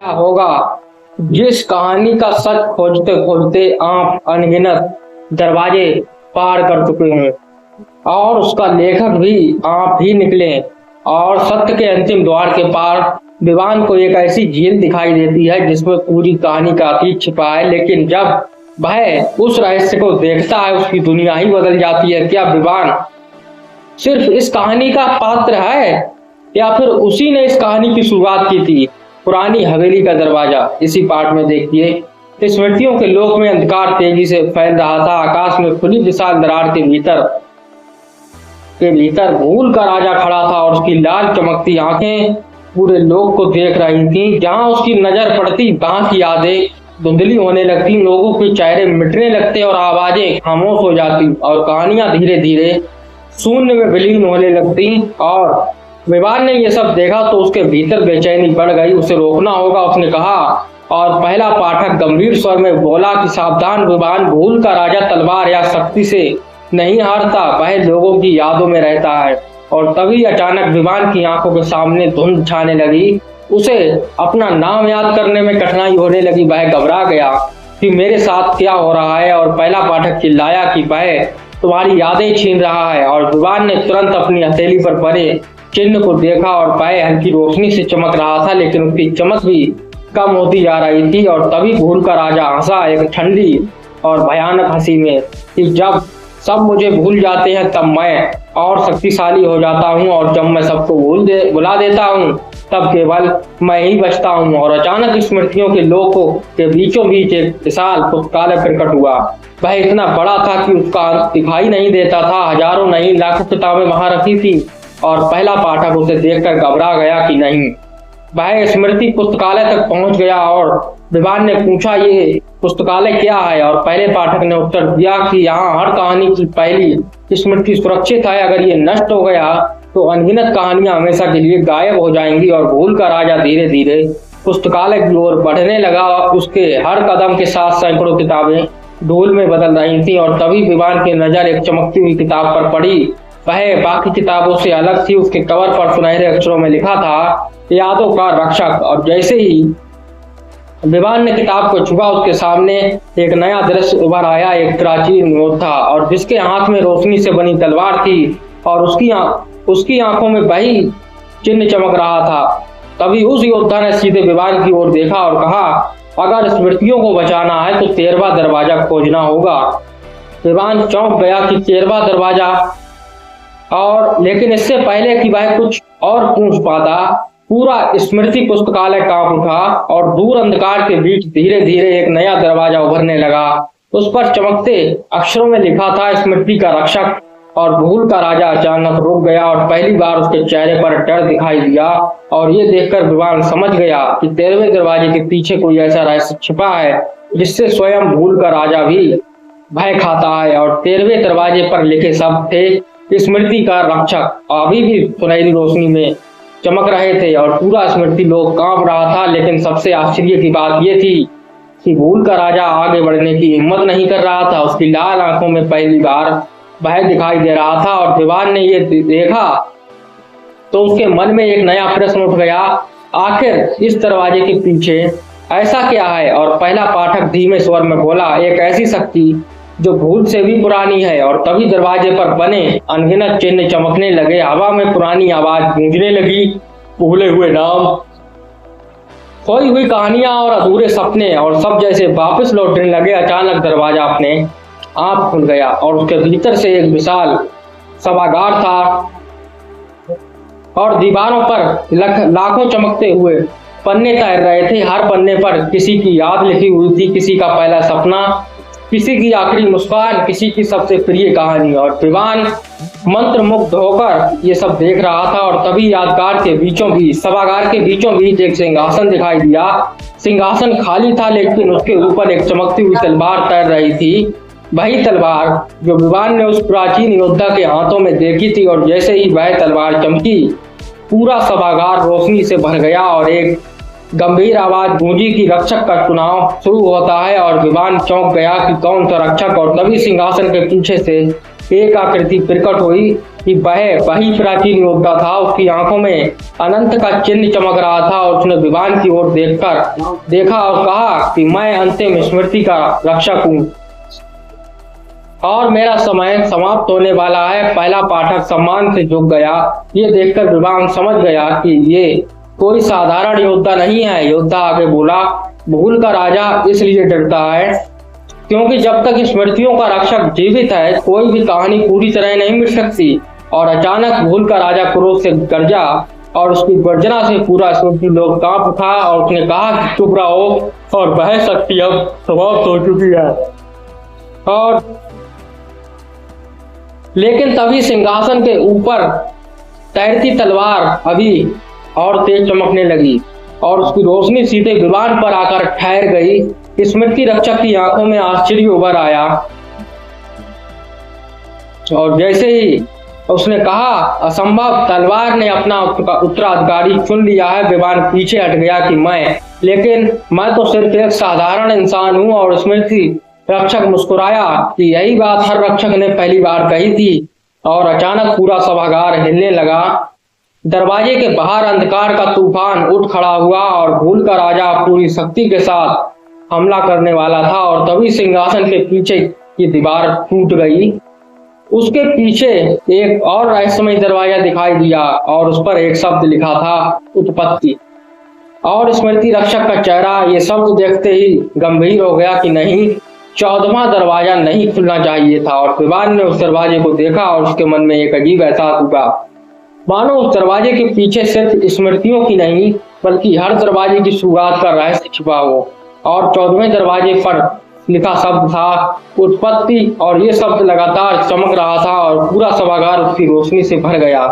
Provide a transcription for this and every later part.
क्या होगा जिस कहानी का सच खोजते खोजते आप अनगिनत दरवाजे पार कर चुके हों और उसका लेखक भी आप ही निकले और सत्य के अंतिम द्वार के पार विवान को एक ऐसी झील दिखाई देती है जिसमें पूरी कहानी का अतीत छिपा है। लेकिन जब वह उस रहस्य को देखता है उसकी दुनिया ही बदल जाती है। क्या विवान सिर्फ इस कहानी का पात्र है या फिर उसी ने इस कहानी की शुरुआत की थी? पुरानी हवेली का दरवाजा। इसी पार्ट में देखिए स्मृतियों के लोक में अंधकार तेजी से फैल रहा था। आकाश में खुली विशाल दरार के भीतर भूल का राजा खड़ा था और उसकी लाल चमकती आंखें पूरे लोक को देख रही थीं। जहां उसकी नजर पड़ती वहां की यादें धुंधली होने लगती, लोगों के चेहरे मिटने लगते और आवाजें खामोश हो जाती और कहानियां धीरे धीरे शून्य में विलीन होने लगती। और विवान ने यह सब देखा तो उसके भीतर बेचैनी बढ़ गई। उसे रोकना होगा, उसने कहा। और पहला पाठक गंभीर स्वर में बोला कि सावधान विवान, भूल का राजा तलवार या शक्ति से नहीं हारता, वह लोगों की यादों में रहता है। और तभी अचानक विवान की आंखों के सामने धुंध छाने लगी। उसे अपना नाम याद करने में कठिनाई होने लगी। वह घबरा गया कि मेरे साथ क्या हो रहा है। और पहला पाठक चिल्लाया कि वह तुम्हारी यादें छीन रहा है। और विवान ने तुरंत अपनी हथेली पर पड़े चिन्ह को देखा और पाए हल्की रोशनी से चमक रहा था, लेकिन उसकी चमक भी कम होती जा रही थी। और तभी भूल का राजा हंसा, एक ठंडी और भयानक हंसी में, कि जब सब मुझे भूल जाते हैं तब मैं और शक्तिशाली हो जाता हूँ, और जब मैं सबको बुला देता हूँ तब केवल मैं ही बचता हूँ। और अचानक स्मृतियों के लोगों के बीचों बीच एक विशाल पुस्तकालय प्रकट हुआ। वह इतना बड़ा था कि उसका अंत दिखाई नहीं देता था। हजारों नहीं लाखों किताबें वहां रखी थी और पहला पाठक उसे देखकर घबरा गया कि नहीं। वह स्मृति पुस्तकालय तक पहुंच गया और विवान ने पूछा, ये पुस्तकालय क्या है? और पहले पाठक ने उत्तर दिया कि यहाँ हर कहानी की पहली स्मृति सुरक्षित है। अगर ये नष्ट हो गया तो अनगिनत कहानियां हमेशा के लिए गायब हो जाएंगी। और भूल का राजा धीरे धीरे पुस्तकालय की ओर बढ़ने लगा। उसके हर कदम के साथ सैकड़ों किताबें धूल में बदल रही थी। और तभी विवान की नजर एक चमकती हुई किताब पर पड़ी। वह बाकी किताबों से अलग थी। उसके कवर पर सुनहरे अक्षरों में लिखा था, यादों का रक्षक। और जैसे ही विवान ने किताब को छुआ, उसके सामने एक नया दृश्य उभर आया। एक प्राचीन योद्धा और जिसके हाथ में रोशनी से बनी तलवार थी और उसकी आंखों में वही चिन्ह चमक रहा था। तभी उस योद्धा ने सीधे विवान की ओर देखा और कहा, अगर स्मृतियों को बचाना है तो 13वां दरवाजा खोजना होगा। विवान चौंक गया कि 13वां दरवाजा, और लेकिन इससे पहले कि वह कुछ और पूछ पाता, पूरा स्मृति पुस्तकालय कांप उठा और दूर अंधकार के बीच धीरे धीरे एक नया दरवाजा उभरने लगा। उस पर चमकते अक्षरों में लिखा था, स्मृति का रक्षक। और भूल का राजा अचानक रुक गया और पहली बार उसके चेहरे पर डर दिखाई दिया। और ये देखकर विवान समझ गया कि 13वें दरवाजे के पीछे कोई ऐसा रहस्य छिपा है जिससे स्वयं भूल का राजा भी भय खाता है। और 13वें दरवाजे पर लिखे शब्द थे, स्मृति का रक्षक। अभी भी सुनहरी रोशनी में चमक रहे थे और पूरा स्मृति लोक कांप रहा था। लेकिन सबसे आश्चर्य की बात यह थी कि भूल का राजा आगे बढ़ने की हिम्मत नहीं कर रहा था। उसकी लाल आंखों में पहली बार भय दिखाई दे रहा था। और विवान ने ये देखा तो उसके मन में एक नया प्रश्न उठ गया, आखिर इस दरवाजे के पीछे ऐसा क्या है? और पहला पाठक धीमे स्वर में बोला, एक ऐसी शक्ति जो भूल से भी पुरानी है। और तभी दरवाजे पर बने अनगिनत चिन्ह चमकने लगे। हवा में पुरानी आवाज गूंजने लगी, भूले हुए नाम, खोई हुई कहानियां और अधूरे सपने, और सब जैसे वापस लौटने लगे। अचानक दरवाजा अपने आप खुल गया और उसके भीतर से एक विशाल सभागार था और दीवारों पर लाखों चमकते हुए पन्ने तैर रहे थे। हर पन्ने पर किसी की याद लिखी हुई थी, किसी का पहला सपना, किसी की आखिरी मुस्कान, किसी की सबसे प्रिय कहानी। और विवान मंत्रमुग्ध होकर ये सब देख रहा था। और तभी सभागार के बीचों बीच एक सिंहासन दिखाई दिया। सिंहासन खाली था, लेकिन उसके ऊपर एक चमकती हुई तलवार तैर रही थी। वही तलवार जो विवान ने उस प्राचीन योद्धा के हाथों में देखी थी। और जैसे ही वह तलवार चमकी, पूरा सभागार रोशनी से भर गया और एक गंभीर आवाज गूंजी कि रक्षक का चुनाव शुरू होता है। और विवान चौंक गया कि कौन सा रक्षक। और तभी सिंहासन के पीछे से एक आकृति प्रकट हुई कि वह वही प्राचीन योद्धा था। उसकी आंखों में अनंत का चिन्ह चमक रहा था और उसने विमान की ओर देखा और कहा कि मैं अंतिम स्मृति का रक्षक हूँ और मेरा समय समाप्त होने वाला है। पहला पाठक सम्मान से झुक गया। ये देखकर विवान समझ गया कि ये कोई साधारण योद्धा नहीं है। योद्धा आगे बोला, भूल का राजा इसलिए डरता है क्योंकि जब तक स्मृतियों का रक्षक जीवित है कोई भी कहानी पूरी तरह नहीं मिट सकती। और अचानक भूल का राजा क्रोध से गरजा और उसकी गर्जना से पूरा स्मृति लोग कांप उठा और उसने कहा कि चुप रहो और वह शक्ति अब समाप्त हो चुकी है। और लेकिन तभी सिंहासन के ऊपर तैरती तलवार अभी और तेज चमकने लगी और उसकी रोशनी सीधे विमान पर आकर ठहर गई। स्मृति रक्षक की आंखों में आश्चर्य उभर आया और जैसे ही उसने कहा असंभव, तलवार ने अपना उत्तराधिकारी चुन लिया है। विमान पीछे हट गया कि लेकिन मैं तो सिर्फ एक साधारण इंसान हूँ। और स्मृति रक्षक मुस्कुराया कि यही बात हर रक्षक ने पहली बार कही थी। और अचानक पूरा सभागार हिलने लगा। दरवाजे के बाहर अंधकार का तूफान उठ खड़ा हुआ और भूल का राजा पूरी शक्ति के साथ हमला करने वाला था। और तभी सिंहासन के पीछे की दीवार टूट गई। उसके पीछे एक और रहस्यमय दरवाजा दिखाई दिया और उस पर एक शब्द लिखा था, उत्पत्ति। और स्मृति रक्षक का चेहरा ये शब्द देखते ही गंभीर हो गया कि नहीं, 14वां दरवाजा नहीं खुलना चाहिए था। और विवान ने उस दरवाजे को देखा और उसके मन में एक अजीब एहसास हुआ, मानो उस दरवाजे के पीछे सिर्फ स्मृतियों की नहीं बल्कि हर दरवाजे की शुरुआत का रहस्य छिपा हो। और 14वें दरवाजे पर लिखा शब्द था, उत्पत्ति। और ये शब्द लगातार चमक रहा था और पूरा सभागार उसकी रोशनी से भर गया।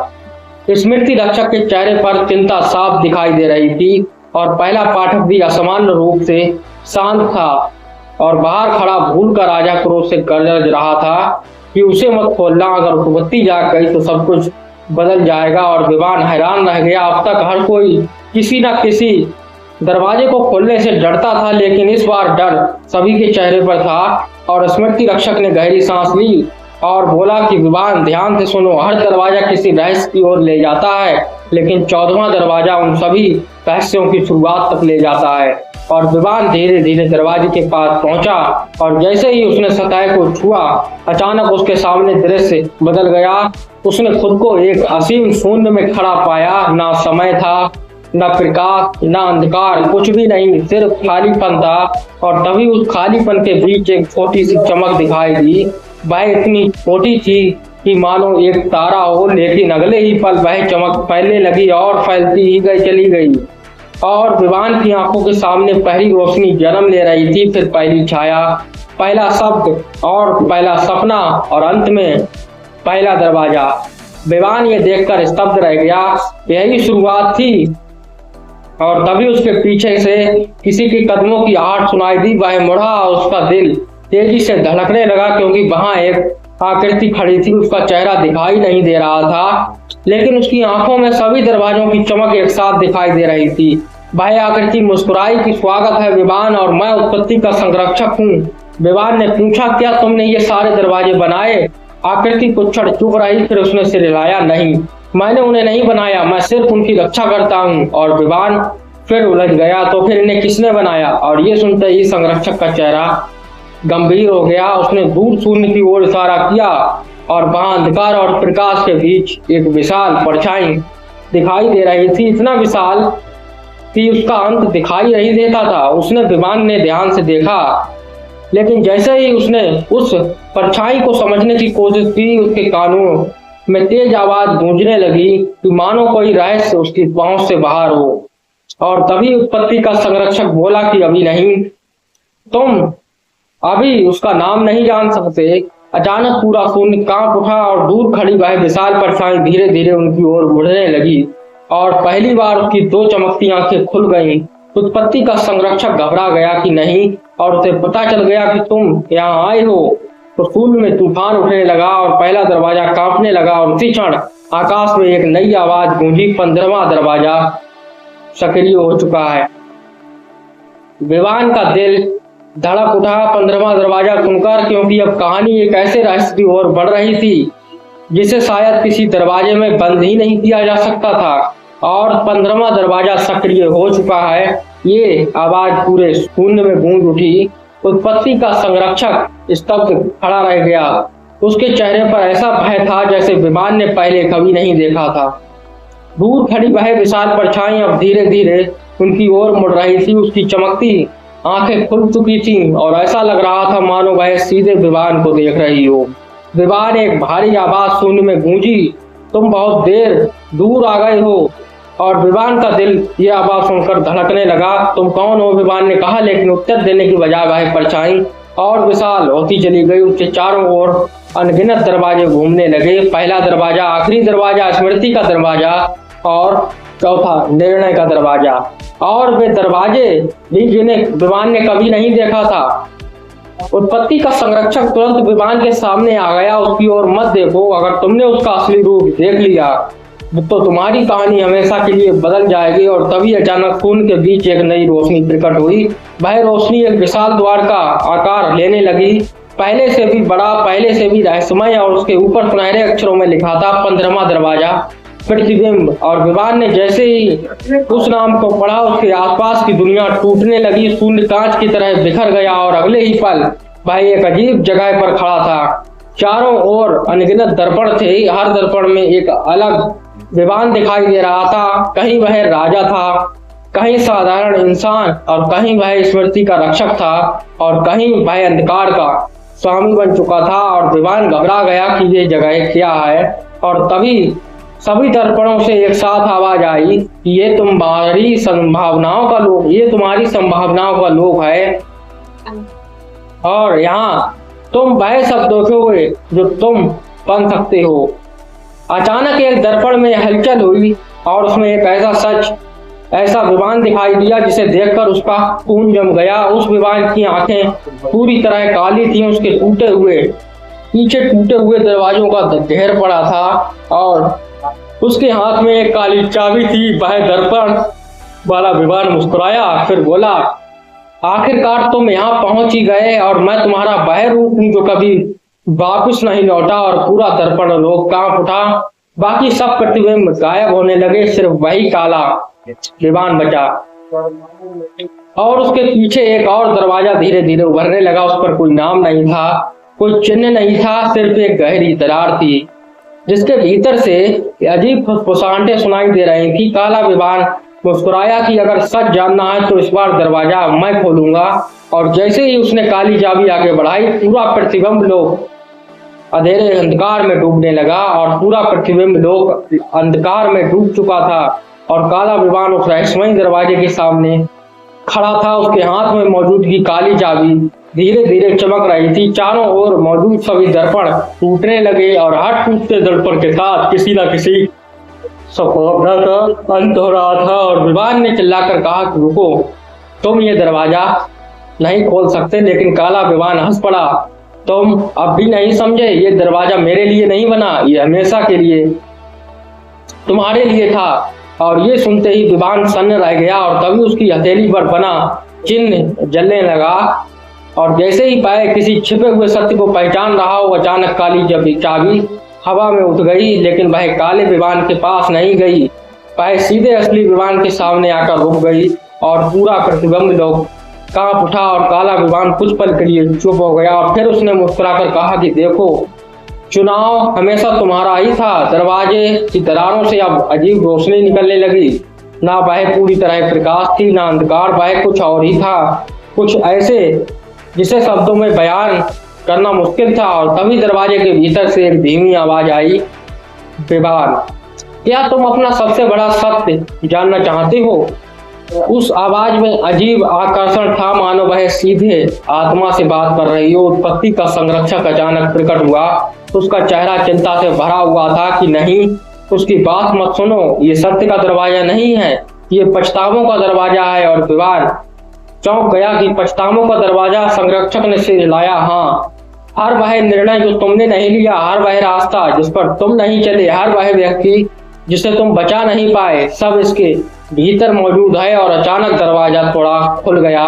स्मृति रक्षक के चेहरे पर चिंता साफ दिखाई दे रही थी और पहला पाठक भी असामान्य रूप से शांत था। और बाहर खड़ा भूल का राजा क्रोध से गरज रहा था कि उसे मत खोलना, अगर उत्पत्ति जाग गई तो सब कुछ बदल जाएगा। और विवान हैरान रह गया। अब तक हर कोई किसी न किसी दरवाजे को खोलने से डरता था, लेकिन इस बार डर सभी के चेहरे पर था। और स्मृति रक्षक ने गहरी सांस ली और बोला कि विवान, ध्यान से सुनो, हर दरवाजा किसी रहस्य की ओर ले जाता है, लेकिन 14वां दरवाजा उन सभी रहस्यों की शुरुआत तक ले जाता है। और विवान धीरे धीरे दरवाजे के पास पहुंचा और जैसे ही उसने सतह को छुआ, अचानक उसके सामने दृश्य बदल गया। उसने खुद को एक असीम शून्य में खड़ा पाया। ना समय था, न प्रकाश, न अंधकार, कुछ भी नहीं, सिर्फ खालीपन था। और तभी उस खालीपन के बीच एक छोटी सी चमक दिखाई दी। वह इतनी छोटी थी कि मानो एक तारा हो, लेकिन अगले ही पल वह चमक फैलने लगी और फैलती ही चली गई। और विवान की आंखों के सामने पहली रोशनी जन्म ले रही थी, फिर पहली छाया, पहला शब्द और पहला सपना और अंत में पहला दरवाजा। विवान ये देखकर स्तब्ध रह गया। यही शुरुआत थी। और तभी उसके पीछे से किसी के कदमों की आहट सुनाई दी। वह मुड़ा और उसका दिल तेजी से धड़कने लगा क्योंकि वहां एक आकृति खड़ी थी। उसका चेहरा दिखाई नहीं दे रहा था, लेकिन उसकी आंखों में सभी दरवाजों की चमक एक साथ दिखाई दे रही थी। वह आकृति मुस्कुराई कि स्वागत है विवान, और मैं उत्पत्ति का संरक्षक हूँ। विवान ने पूछा, क्या तुमने ये सारे दरवाजे बनाए? आकृति कुछ क्षण चुप रही, फिर उसने सिर हिलाया, नहीं, मैंने उन्हें नहीं बनाया, मैं सिर्फ उनकी रक्षा करता हूँ। और विवान फिर उलझ गया, तो फिर इन्हें किसने बनाया? और ये सुनते ही संरक्षक का चेहरा गंभीर हो गया। उसने दूर शून्य की ओर इशारा किया और वहां अंधकार और प्रकाश के बीच एक विशाल परछाई दिखाई दे रही थी, इतना विशाल कि उसका अंत दिखाई नहीं देता था। उसने विमान ने ध्यान से देखा, लेकिन जैसे ही उसने उस परछाई को समझने की कोशिश की, उसके कानों में तेज आवाज गूंजने लगी कि मानो कोई रहस्य उसकी पहुंच से बाहर हो। और तभी उत्पत्ति का संरक्षक बोला कि अभी नहीं, तुम अभी उसका नाम नहीं जान सकते। अचानक पूरा शून्य कांप उठा और दूर खड़ी वह विशाल परछाई धीरे धीरे उनकी ओर मुड़ने लगी और पहली बार उसकी दो चमकती आंखें खुल गईं। उत्पत्ति का संरक्षक घबरा गया कि नहीं, और उसे पता चल गया कि तुम यहाँ आए हो। तो शून्य में तूफान उठने लगा और पहला दरवाजा कांपने लगा और उसी क्षण आकाश में एक नई आवाज गूंजी, 15वां दरवाजा सक्रिय हो चुका है। विवान का दिल धड़क उठा 15वां दरवाजा सुनकर, क्योंकि अब कहानी एक ऐसे रहस्य की ओर बढ़ रही थी जिसे शायद किसी दरवाजे में बंद ही नहीं किया जा सकता था। और 15वां दरवाजा सक्रिय हो चुका है। ये आवाज पूरे शून्य में गूंज उठी। उत्पत्ति का संरक्षक स्तब्ध खड़ा रह गया। उसके चेहरे पर ऐसा भय था जैसे विमान ने पहले कभी नहीं देखा था। दूर खड़ी वह विशाल परछाई अब धीरे धीरे उनकी ओर मुड़ रही थी। उसकी चमकती आंखें खुल चुकी थीं और ऐसा लग रहा था मानो वह सीधे विमान को देख रही हो। विमान एक भारी आवाज शून्य में गूंजी, तुम बहुत देर दूर आ गए हो। और विमान का दिल ये आवाज सुनकर धड़कने लगा। तुम कौन हो? विमान ने कहा, लेकिन उत्तर देने की बजाय वह परछाई और विशाल होती चली गई। उसके चारों ओर अनगिनत दरवाजे घूमने लगे। पहला दरवाजा, आखिरी दरवाजा, स्मृति का दरवाजा और चौथा निर्णय का दरवाजा। और वे दरवाजे भी जिन्हें विमान ने कभी नहीं देखा था। उत्पत्ति का संरक्षक तुरंत विमान के सामने आ गया। उसकी ओर मत देखो, अगर तुमने उसका असली रूप देख लिया तो तुम्हारी कहानी हमेशा के लिए बदल जाएगी। और तभी अचानक खून के बीच एक नई रोशनी प्रकट हुई। वह रोशनी एक विशाल द्वार का आकार लेने लगी, पहले से भी बड़ा, पहले से भी रहस्यमय। और उसके ऊपर सुनहरे अक्षरों में लिखा था 15वां दरवाजा, प्रतिबिंब। और विमान ने जैसे ही उस नाम को पढ़ा, उसके आसपास की दुनिया टूटने लगी, शून्य कांच की तरह बिखर गया। और अगले ही पल वह एक अजीब जगह पर खड़ा था। चारों ओर अनगिनत दर्पण थे, हर दर्पण में एक अलग विमान दिखाई दे रहा था। कहीं वह राजा था, कहीं साधारण इंसान, और कहीं वह स्मृति का रक्षक था, और कहीं वह अंधकार का स्वामी बन चुका था। और विमान घबरा गया कि ये जगह क्या है। और तभी सभी दर्पणों से एक साथ आवाज आई कि ये तुम्हारी संभावनाओं का लोक है, और यहाँ तुम वह सब देखोगे जो तुम बन सकते हो। अचानक एक दर्पण में हलचल हुई और उसमें एक ऐसा विमान दिखाई दिया जिसे देखकर उसका खून जम गया। उस विमान की आंखें पूरी तरह काली थीं। उसके पीछे टूटे हुए दरवाजों का ढेर पड़ा था और उसके हाथ में एक काली चाबी थी। वह दर्पण वाला विमान मुस्कुराया, फिर बोला, आखिरकार तुम यहाँ पहुंच ही गए, और मैं तुम्हारा वह रूप हूँ जो कभी वापस नहीं लौटा। और पूरा दर्पण लोग कांप उठा। बाकी सब प्रतिबिंब गायब होने लगे, सिर्फ वही काला विमान बचा। और उसके पीछे एक और दरवाजा धीरे धीरे उभरने लगा। उस पर कोई नाम नहीं था, कोई चिन्ह नहीं था, सिर्फ एक गहरी दरार थी जिसके भीतर से अजीब फुसफुसाहटें सुनाई दे रही थी। काला विमान मुस्कुराया कि अगर सच जानना है तो इस बार दरवाजा मैं खोलूंगा। और जैसे ही उसने काली चाबी आगे बढ़ाई, पूरा प्रतिबिंब लोग अंधेरे अंधकार में डूबने लगा, और पूरा प्रतिबिंब लोग अंधकार में डूब चुका था। और काला विमान उस रहस्यमय दरवाजे के सामने खड़ा था। उसके हाथ में मौजूद की काली चाबी धीरे धीरे चमक रही थी। चारों ओर मौजूद सभी दर्पण टूटने लगे, और हर टूटते दर्पण के साथ किसी न किसी सफलता का अंत हो रहा था। और विमान ने चिल्लाकर कहा कि रुको, तुम ये दरवाजा नहीं खोल सकते। लेकिन काला विमान हंस पड़ा, तुम अब भी नहीं समझे? ये दरवाजा मेरे लिए नहीं बना, ये हमेशा के लिए तुम्हारे लिए था। और ये सुनते ही विमान सन्न रह गया, और तभी उसकी हथेली पर बना चिन्ह जलने लगा। और जैसे ही पाए किसी छिपे हुए सत्य को पहचान रहा हो, अचानक काली चाबी हवा में उठ गई। लेकिन वह काले विमान के पास नहीं गई, वह सीधे असली विमान के सामने आकर रुक गई। और पूरा प्रतिबिंब लोग कांप उठा, और काला विमान कुछ पल के लिए चुप हो गया। और फिर उसने मुस्कुराकर कहा कि देखो, चुनाव हमेशा तुम्हारा ही था। दरवाजे की दरारों से अब अजीब रोशनी निकलने लगी। ना वह पूरी तरह प्रकाश थी, ना अंधकार, वह कुछ और ही था, कुछ ऐसे जिसे शब्दों में बयान करना मुश्किल था। और तभी दरवाजे के भीतर से एक धीमी आवाज आई, विमान, क्या तुम अपना सबसे बड़ा सत्य जानना चाहते हो? उस आवाज में अजीब आकर्षण था, मानो वह सीधे आत्मा से बात कर रही हो। उत्पत्ति का संरक्षक अचानक प्रकट हुआ। उसका चेहरा चिंता से भरा हुआ था कि नहीं, उसकी बात मत सुनो, ये सत्य का दरवाजा नहीं है, ये पछतावों का दरवाजा है। और विमान चौंक गया कि पछतावों का दरवाजा? संरक्षक ने सिर हिलाया, हाँ, हर वह निर्णय जो तुमने नहीं लिया, हर वह रास्ता जिस पर तुम नहीं चले, हर वह व्यक्ति जिसे तुम बचा नहीं पाए, सब इसके भीतर मौजूद है। और अचानक दरवाजा थोड़ा खुल गया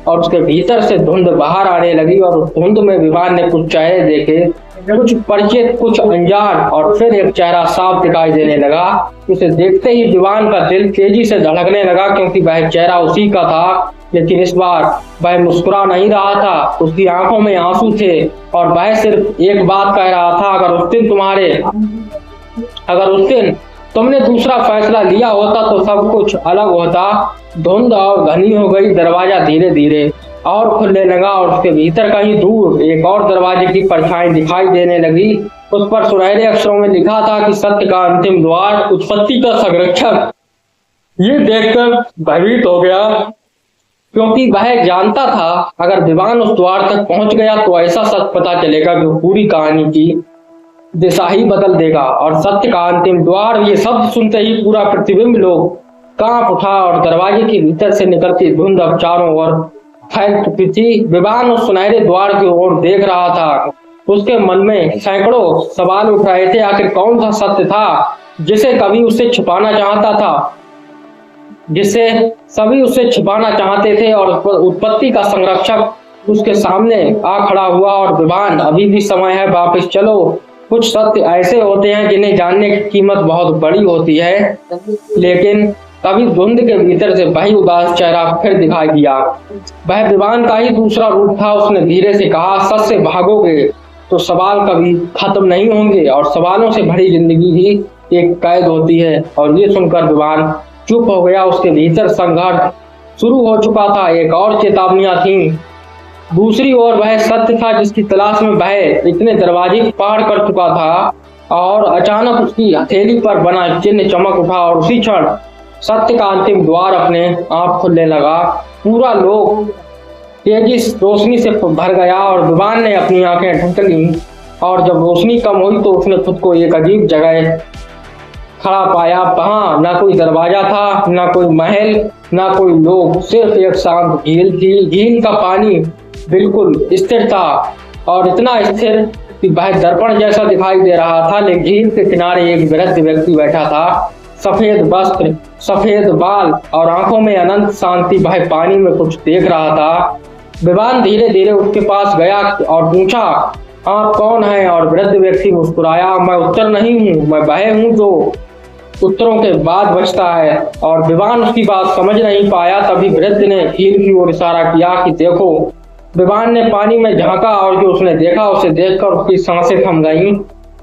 और उसके भीतर से धुंध बाहर आने लगी और उस धुंध में विवान ने कुछ चेहरे देखे, कुछ परिचित कुछ अनजान, और फिर एक चेहरा साफ दिखाई देने लगा। उसे देखते ही विवान का दिल तेजी से धड़कने लगा, क्योंकि वह चेहरा उसी का था, लेकिन इस बार वह मुस्कुरा नहीं रहा था। उसकी आंखों में आंसू थे और वह सिर्फ एक बात कह रहा था, अगर उस दिन तुमने दूसरा फैसला लिया होता तो सब कुछ अलग होता। धुंध और घनी हो गई, दरवाजा धीरे धीरे और खुलने लगा और उसके भीतर कहीं दूर एक और दरवाजे की परछाई दिखाई देने लगी। उस पर सुनहरे अक्षरों में लिखा था कि सत्य का अंतिम द्वार, उत्पत्ति का संरक्षक। ये देखकर भयभीत हो गया, क्योंकि वह जानता था अगर विवान उस द्वार तक पहुंच गया तो ऐसा सच पता चलेगा कि पूरी कहानी की दिशा ही बदल देगा। और सत्य का अंतिम द्वार, ये शब्द सुनते ही पूरा प्रतिबिंब लोग कांप उठा और दरवाजे के भीतर से निकलती धुंध अब चारों ओर फैल चुकी थी। विवान उस सुनहरे द्वार की ओर देख रहा था। उसके मन में सैकड़ों सवाल उठ रहे थे। आखिर कौन सा सत्य था जिसे कभी उससे छिपाना चाहता था, जिससे सभी उससे छिपाना चाहते थे, और उत्पत्ति का संरक्षक उसके सामने आ खड़ा हुआ। और विवान, अभी भी समय है, वापस चलो। कुछ सत्य ऐसे होते हैं जिन्हें जानने की कीमत बहुत बड़ी होती है। लेकिन तभी धुंध के भीतर से वही उदास चेहरा फिर दिखाई दिया। वह विवान का ही दूसरा रूप था। उसने धीरे से कहा, सच से भागोगे तो सवाल कभी खत्म नहीं होंगे, और सवालों से भरी जिंदगी ही एक कैद होती है। और ये सुनकर विवान चुप हो गया। उसके भीतर संघर्ष शुरू हो चुका था। एक और चेतावनियां थी। दूसरी ओर वह सत्य था जिसकी तलाश में वह इतने दरवाजे पार कर चुका था। और अचानक उसकी हथेली पर बना चिन्ह चमक उठा और उसी क्षण सत्य का अंतिम द्वार अपने आप खुलने लगा। पूरा लोक तेजी रोशनी से भर गया और विवान ने अपनी आंखें ढक ली। और जब रोशनी कम हुई तो उसने खुद को एक अजीब जगह खड़ा पाया। वहां ना कोई दरवाजा था, ना कोई महल, ना कोई लोग, सिर्फ एक शांत झील थी। झील का पानी बिल्कुल स्थिर था, और इतना स्थिर कि वह दर्पण जैसा दिखाई दे रहा था। लेकिन झील के किनारे एक वृद्ध व्यक्ति बैठा था, सफेद वस्त्र, सफेद बाल और आंखों में अनंत शांति। वह पानी में कुछ देख रहा था। विवान धीरे धीरे उसके पास गया और पूछा, आप कौन हैं? और वृद्ध व्यक्ति मुस्कुराया, मैं उत्तर नहीं हूँ, मैं वह हूँ जो उत्तरों के बाद बचता है। और विवान उसकी बात समझ नहीं पाया। तभी वृद्ध ने झील की ओर इशारा किया कि देखो। विवान ने पानी में झांका और जो उसने देखा उसे देखकर उसकी सांसें थम गईं।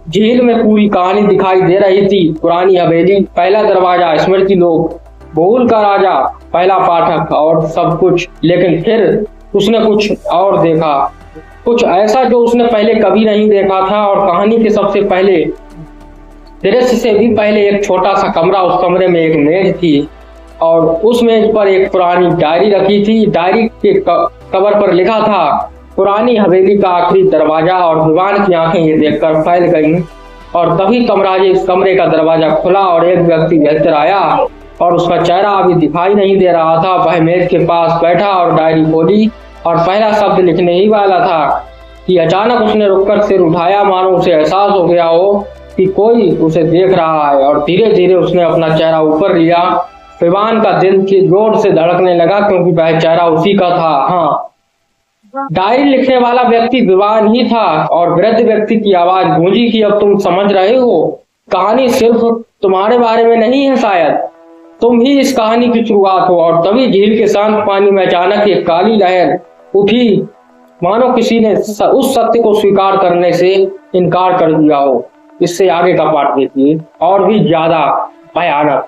झील में पूरी कहानी दिखाई दे रही थी। पुरानी हवेली, पहला दरवाजा, स्मृति लोक, भूल का राजा, पहला पाठक और सब कुछ। लेकिन फिर उसने कुछ और देखा, कुछ ऐसा जो उसने पहले कभी नहीं देखा था। और कहानी के सबसे पहले दृश्य से भी पहले एक छोटा सा कमरा, उस कमरे में एक मेज थी और उस मेज पर एक पुरानी डायरी रखी थी। डायरी के कवर पर लिखा था, पुरानी हवेली का आखिरी दरवाजा। और विवान की आंखें ये देखकर फैल गईं। और तभी कमरे का दरवाजा खुला और एक व्यक्ति भीतर आया और उसका चेहरा अभी दिखाई नहीं दे रहा था। वह मेज के पास बैठा और डायरी खोली और पहला शब्द लिखने ही वाला था कि अचानक उसने रुककर सिर उठाया, मानो उसे एहसास हो गया हो कि कोई उसे देख रहा है। और धीरे धीरे उसने अपना चेहरा ऊपर लिया। विवान का दिल की जोर से धड़कने लगा, क्योंकि वह चेहरा उसी का था। हाँ, डायरी लिखने वाला व्यक्ति विवान ही था। और वृद्ध व्यक्ति की आवाज गूंजी कि अब तुम समझ रहे हो, कहानी सिर्फ तुम्हारे बारे में नहीं है, शायद तुम ही इस कहानी की शुरुआत हो। और तभी झील के शांत पानी में अचानक एक काली लहर उठी, मानो किसी ने उस सत्य को स्वीकार करने से इनकार कर दिया हो। इससे आगे का पाठ देखिए, और भी ज्यादा भयानक।